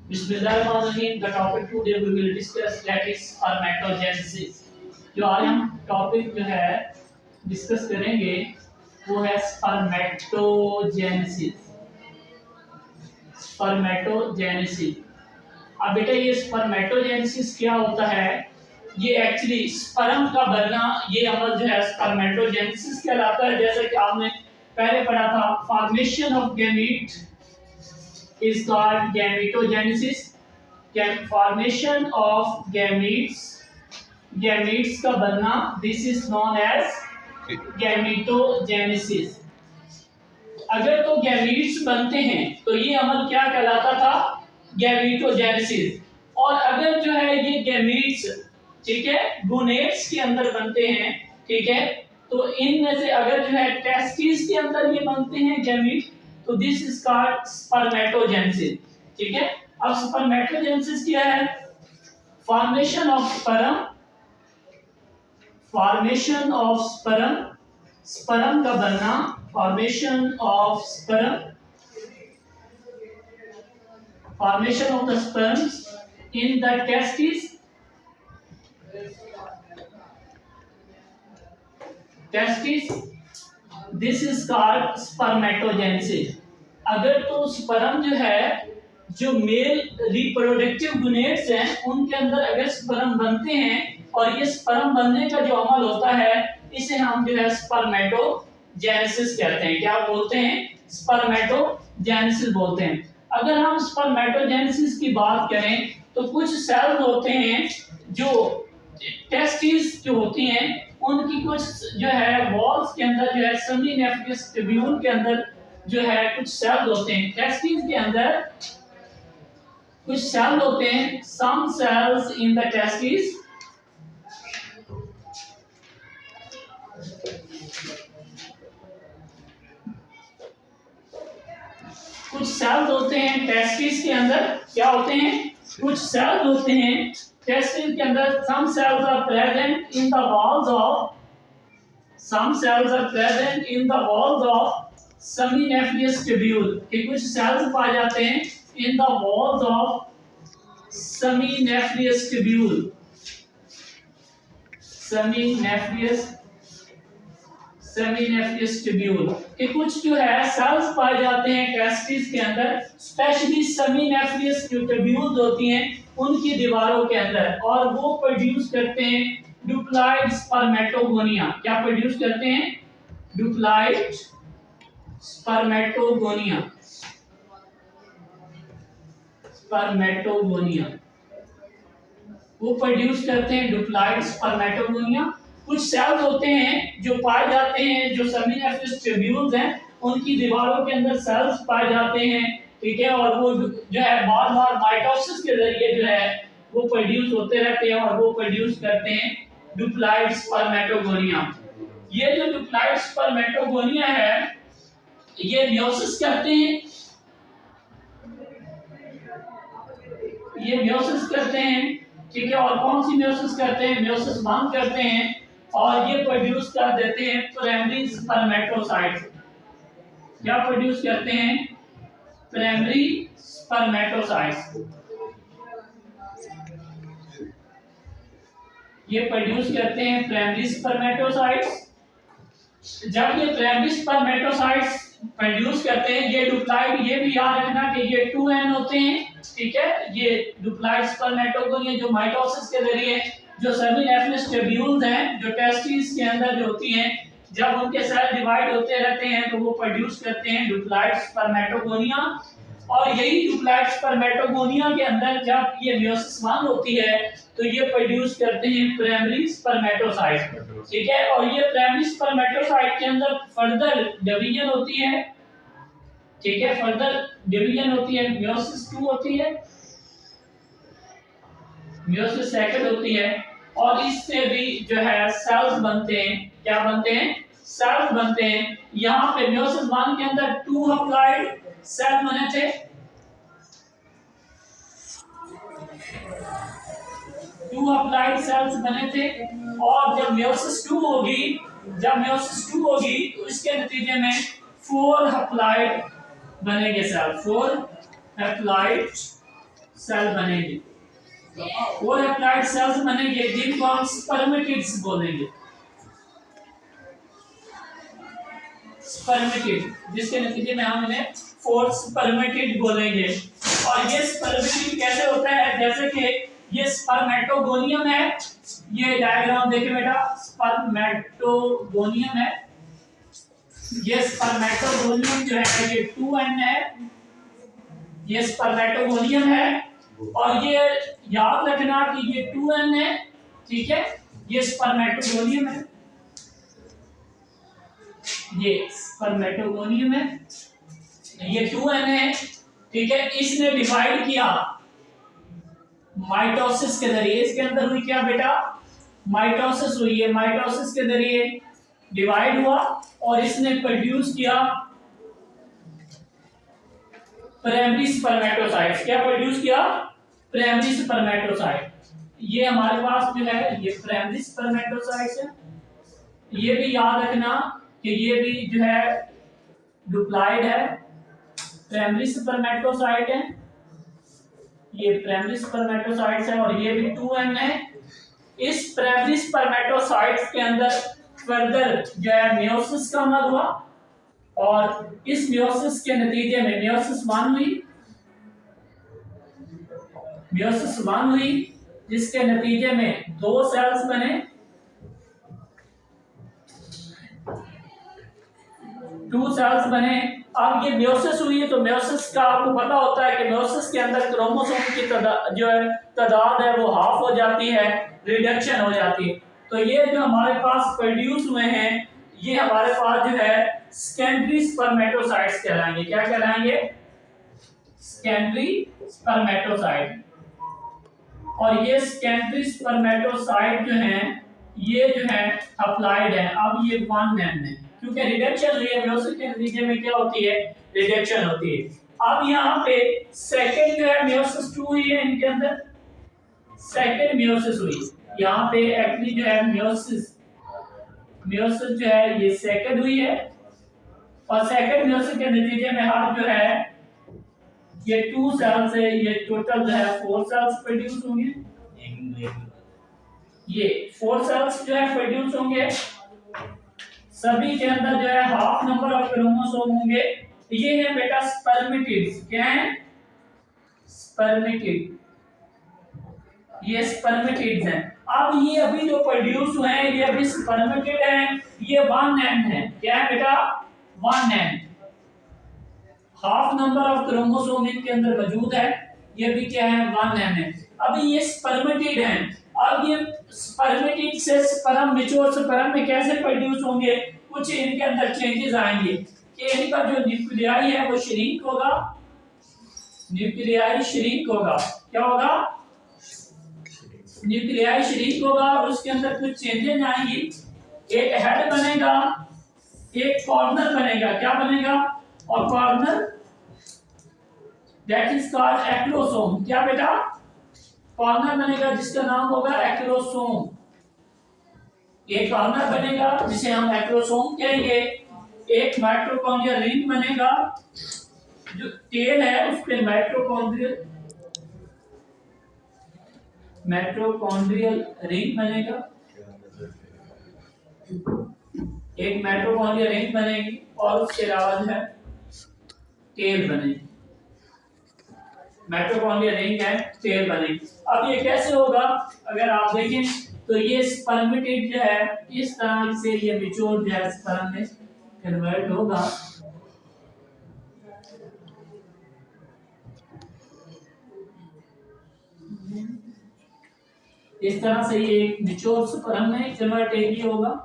Bismillahirrahmanirrahim. The topic today we will discuss that is spermatogenesis. जो आज हम topic जो है डिस्कस करेंगे वो है स्पर्मेटोजेनेसिस। स्पर्मेटोजेनेसिस। अब बेटा ये स्पर्मेटोजेनेसिस क्या होता है? ये एक्चुअली स्पर्म का बनना, ये अमल जो है स्पर्मेटोजेनेसिस कहलाता है। जैसे कि आपने पहले पढ़ा था, formation of gamete is called gametogenesis. Formation of gametes का बनना, this is known as gametogenesis. अगर तो गैमीट्स बनते हैं तो ये अमल क्या कहलाता था? गैमेटोजेनेसिस। और अगर जो है ये गैमीट्स, ठीक है, गोनेड्स के अंदर बनते हैं, ठीक है, तो इनमें से अगर जो है टेस्टिस के अंदर ये बनते हैं गैमीट, तो दिस इज कॉल्ड स्पर्मेटोजेनेसिस। ठीक है, अब स्पर्मेटोजेनेसिस क्या है? फॉर्मेशन ऑफ स्पर्म, स्पर्म का बनना, formation of the sperms in the testis, this is called spermatogenesis. अगर तो स्पर्म जो है, जो मेल रिप्रोडक्टिव गोनेड्स हैं, उनके अंदर अगर स्पर्म बनते हैं और ये स्पर्म बनने का जो अमल होता है, इसे हम जो है स्पर्मेटोजेनेसिस कहते हैं। क्या बोलते हैं? स्पर्मेटोजेनेसिस बोलते हैं। अगर हम स्पर्मेटोजेनेसिस की बात करें तो कुछ सेल्स होते हैं जो टेस्टिस जो होती हैं, उनकी कुछ जो है वॉल्स के अंदर जो है सेमीनेफ्रियस ट्यूब्यूल के अंदर जो है कुछ सेल होते हैं। टेस्टिस के अंदर कुछ सेल होते हैं, सम सेल्स इन द टेस्टिस, कुछ सेल्स होते हैं टेस्टिस के अंदर। क्या होते हैं? कुछ सेल्स होते हैं टेस्टिस के अंदर। some cells are present in the walls of seminiferous tubule, कि कुछ सेल्स पाए जाते हैं in the walls of seminiferous tubule, कि कुछ जो है सेल्स पाए जाते हैं टेस्टिस के अंदर, स्पेशली सेमीनेफ्रियस जो ट्यूब्यूल्स होती हैं उनकी दीवारों के अंदर, और वो प्रोड्यूस करते हैं ड्यूप्लॉइड स्पर्मेटोगोनिया। क्या प्रोड्यूस करते हैं? ड्यूप्लॉइड स्पर्मेटोगोनिया। वो प्रोड्यूस करते हैं ड्यूप्लॉइड स्पर्मेटोगोनिया। कुछ सेल्स होते हैं जो पाए जाते हैं, जो सेमीनेफ्रियस ट्यूब्यूल्स हैं, उनकी दीवारों के अंदर सेल्स पाए जाते हैं, ठीक है, और वो जो है बार बार माइटोसिस के जरिए जो है वो प्रोड्यूस होते रहते हैं और वो प्रोड्यूस करते हैं ड्यूप्लॉइड स्पर्मेटोगोनिया। ये जो ड्यूप्लॉइड स्पर्मेटोगोनिया है, ये मियोसिस करते हैं, ठीक है। और कौन सी मियोसिस करते हैं? मियोसिस 1 करते हैं, और ये प्रोड्यूस कर देते हैं प्राइमरी स्पर्मेटोसाइट्स। क्या प्रोड्यूस करते हैं? Primary spermatocytes. ये प्रोड्यूस करते हैं प्राइमरी स्पर्मेटोसाइट्स। जब ये प्राइमरी स्पर्मेटोसाइट्स प्रोड्यूस करते हैं, ये ड्यूप्लॉइड, ये भी याद रखना कि ये 2n होते हैं, ठीक है। ये ड्यूप्लॉइड स्पर्मेटोगोनिया जो माइटोसिस के जरिए जो सेमीनेफ्रियस ट्यूब्यूल्स हैं, जो टेस्टिस के अंदर जो होती हैं, जब उनके सेल डिवाइड होते रहते हैं तो वो प्रोड्यूस करते हैं ड्यूप्लॉइड स्पर्मेटोगोनिया। और यही ड्यूप्लॉइड स्पर्मेटोगोनिया के अंदर जब ये मियोसिस 1 होती है तो ये प्रोड्यूस करते हैं प्राइमरी स्पर्मेटोसाइट, ठीक है। और ये प्राइमरी स्पर्मेटोसाइट के अंदर फर्दर डिवीजन होती है, ठीक है, फर्दर डिवीजन होती है। मियोसिस 2 होती है, मियोसिस 2 होती है, और इससे भी जो है सेल्स बनते हैं। क्या बनते हैं? सेल्स बनते हैं। यहाँ पे मियोसिस 1 के अंदर 2 हप्लॉइड सेल बने थे, 2 हप्लॉइड सेल्स बने थे, और जब मियोसिस 2 होगी, तो इसके नतीजे में 4 हप्लॉइड बनेंगे सेल, 4 हप्लॉइड सेल बनेंगे, 4 हैप्लॉइड सेल्स बनेंगे जिनको हम स्पर्मेटिड्स बोलेंगे, स्पर्मेटिड, जिसके नतीजे में हम इन्हें 4 स्पर्मेटिड बोलेंगे। और ये स्पर्मेटिड कैसे होता है, जैसे कि ये स्पर्मेटोगोनियम है, ये डायग्राम देखिए बेटा, स्पर्मेटोगोनियम है, ये स्पर्मेटोगोनियम जो है ये 2n है, ये स्पर्मेटोगोनियम है, और ये याद रखना कि ये 2n है, ठीक है, ये स्पर्मेटोगोनियम है, ये स्पर्मेटोगोनियम है, ये 2n है, ठीक है। इसने डिवाइड किया माइटोसिस के जरिए, इसके अंदर हुई क्या बेटा, माइटोसिस हुई है, माइटोसिस के जरिए डिवाइड हुआ और इसने प्रोड्यूस किया प्राइमरी स्पर्मेटोसाइट्स। क्या प्रोड्यूस किया, प्राइमरी स्पर्मेटोसाइट। ये हमारे पास जो है ये प्राइमरी स्पर्मेटोसाइट्स है। ये भी याद रखना कि ये भी जो है डुप्लाइड है, प्राइमरी स्पर्मेटोसाइट है, ये प्राइमरी स्पर्मेटोसाइट्स है, और ये भी 2n है। इस प्राइमरी स्पर्मेटोसाइट्स के अंदर फर्दर जो है मियोसिस का अमल हुआ, और इस मियोसिस के नतीजे में मियोसिस 1 हुई, मियोसिस 1 हुई, जिसके नतीजे में 2 सेल्स बने, 2 सेल्स बने। अब ये मियोसिस हुई है, तो मियोसिस का आपको पता होता है कि मियोसिस के अंदर क्रोमोसोम की जो है तादाद है वो हाफ हो जाती है, रिडक्शन हो जाती है। तो ये जो हमारे पास प्रोड्यूस हुए हैं, ये हमारे पास जो है सेकेंडरी स्पर्मेटोसाइट्स कहलाएंगे। क्या कहलाएंगे, सेकेंडरी स्पर्मेटोसाइट। और ये सेकेंडरी स्पर्मेटोसाइट जो हैं ये जो है अप्लाइड है। अब ये 1n है, क्योंकि रिडक्शन हुई है, मियोसिस के नतीजे में क्या होती है, रिडक्शन होती है। अब यहाँ पे सेकंड जो है मियोसिस 2 हुई है, इनके अंदर सेकंड मियोसिस हुई, यहाँ पे एक्चुअली जो है मियोसिस जो है ये सेकंड हुई है, और सेकंड मियोसिस के नतीजे में हम जो है ये 2 सेल से ये टोटल जो है 4 सेल्स प्रोड्यूस होंगे, ये 4 सेल्स जो है प्रोड्यूस होंगे, सभी के अंदर जो है हाफ नंबर ऑफ क्रोमोसोम होंगे। ये है बेटा स्पर्मेटिड्स। क्या है, स्पर्मेटिड, ये स्पर्मेटिड्स हैं। अब ये अभी जो प्रोड्यूस हुए हैं ये अभी स्पर्मेटिड हैं, ये 1n है। क्या है बेटा, 1n, half number of chromosome इनके अंदर मौजूद है, ये भी क्या है, 1n है। अभी ये स्पर्मेटिड हैं। अब ये स्पर्मेटिड से स्पर्म, मैच्योर स्पर्म में कैसे प्रोड्यूस होंगे, कुछ इनके अंदर चेंजेस आएंगे कि इनका जो न्यूक्लियाई है वो श्रिंक होगा, न्यूक्लियाई श्रिंक होगा। क्या होगा, न्यूक्लियाई श्रिंक होगा, और उसके अंदर कुछ चेंजेस आएंगी। एक हेड बनेगा, एक कॉर्नर बनेगा। क्या बनेगा, और corner, that is called acrosome. क्या बेटा, कॉर्नर बनेगा जिसका नाम होगा एक्रोसोम। एक कॉर्नर बनेगा जिसे हम एक्रोसोम कहेंगे। एक माइटोकॉन्ड्रियल रिंग बनेगा, जो टेल है उस पे माइटोकॉन्ड्रियल रिंग बनेगा, एक माइटोकॉन्ड्रियल रिंग बनेगी, और उसके अलावा जो है टेल बनेगी, माइटोकॉन्ड्रियल रिंग है, टेल बनेगी। अब ये कैसे होगा, अगर आप देखें तो ये स्पर्मेटिड जो है इस तरह से ये मैच्योर जो है स्पर्म में कन्वर्ट होगा। इस तरह से ये मैच्योर स्पर्म में कन्वर्ट होगा।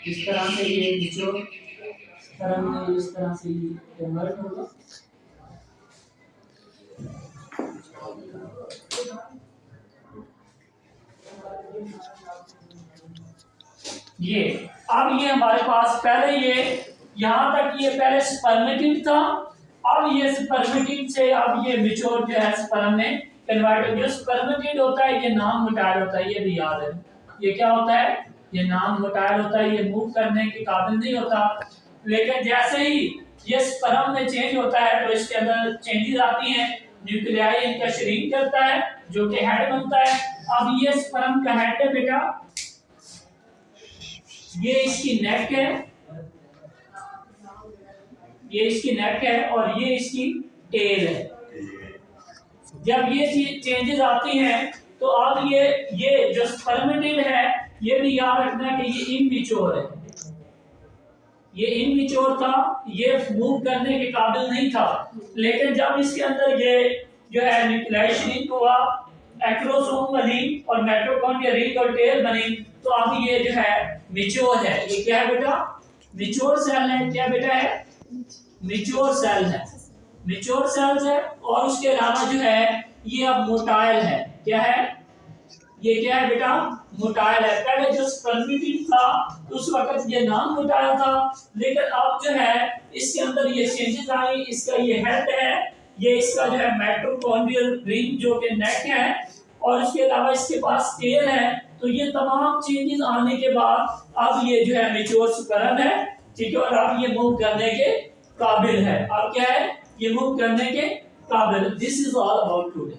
इस तरह से ये मैच्योर स्पर्म में इस तरह से ये कन्वर्ट होगा। ये अब ये हमारे पास पहले ये यहाँ तक ये पहले स्पर्मेटिड था, अब ये स्पर्मेटिड से अब ये मैच्योर जो है स्पर्म में कन्वर्ट जो स्पर्मेटिड होता है ये नॉन मोटाइल होता है, ये भी याद है। ये क्या होता है? ये नॉन मोटाइल होता है, ये मूव करने के काबिल नहीं होता। लेकिन जैसे ही ये स्पर्म में चेंज होता है तो इसके अंदर चेंजेस आती हैं, न्यूक्लियाई इनका श्रिंक करता है जो कि हेड बनता है। अब ये स्पर्म का हेड है बेटा, ये इसकी नेक है, ये इसकी नेक है और ये इसकी टेल है। जब ये चेंजेस आती हैं तो अब ये जो स्पर्मेटिड है ये भी याद रखना कि ये इनमेच्योर है, ये इनमेच्योर था, ये मूव करने के काबिल नहीं था। लेकिन जब इसके अंदर ये जो है न्यूक्लियाई श्रिंक हुआ, एक्रोसोम बनी और माइटोकॉन्ड्रिया रिंग और टेल बनी, तो अब ये जो है मैच्योर है। ये क्या है बेटा? मैच्योर सेल है। क्या बेटा है? मैच्योर सेल है, मैच्योर सेल्स है। और उसके अलावा जो है ये अब मोटाइल है। क्या है? ये क्या है बेटा? मोटाइल है। पहले जो स्पर्मेटिड था उस वक्त ये नॉन मोटाइल था, लेकिन अब जो है इसके अंदर ये चेंजेस आई। इसका ये हेड है, ये इसका जो है माइटोकॉन्ड्रियल रिंग जो कि नेक है, और इसके अलावा इसके पास टेल है। तो ये तमाम चेंजेस आने के बाद अब ये जो है मैच्योर स्पर्म है, ठीक है, और अब ये मूव करने के काबिल है। अब क्या है? ये मूव करने के काबिल। This is all about today.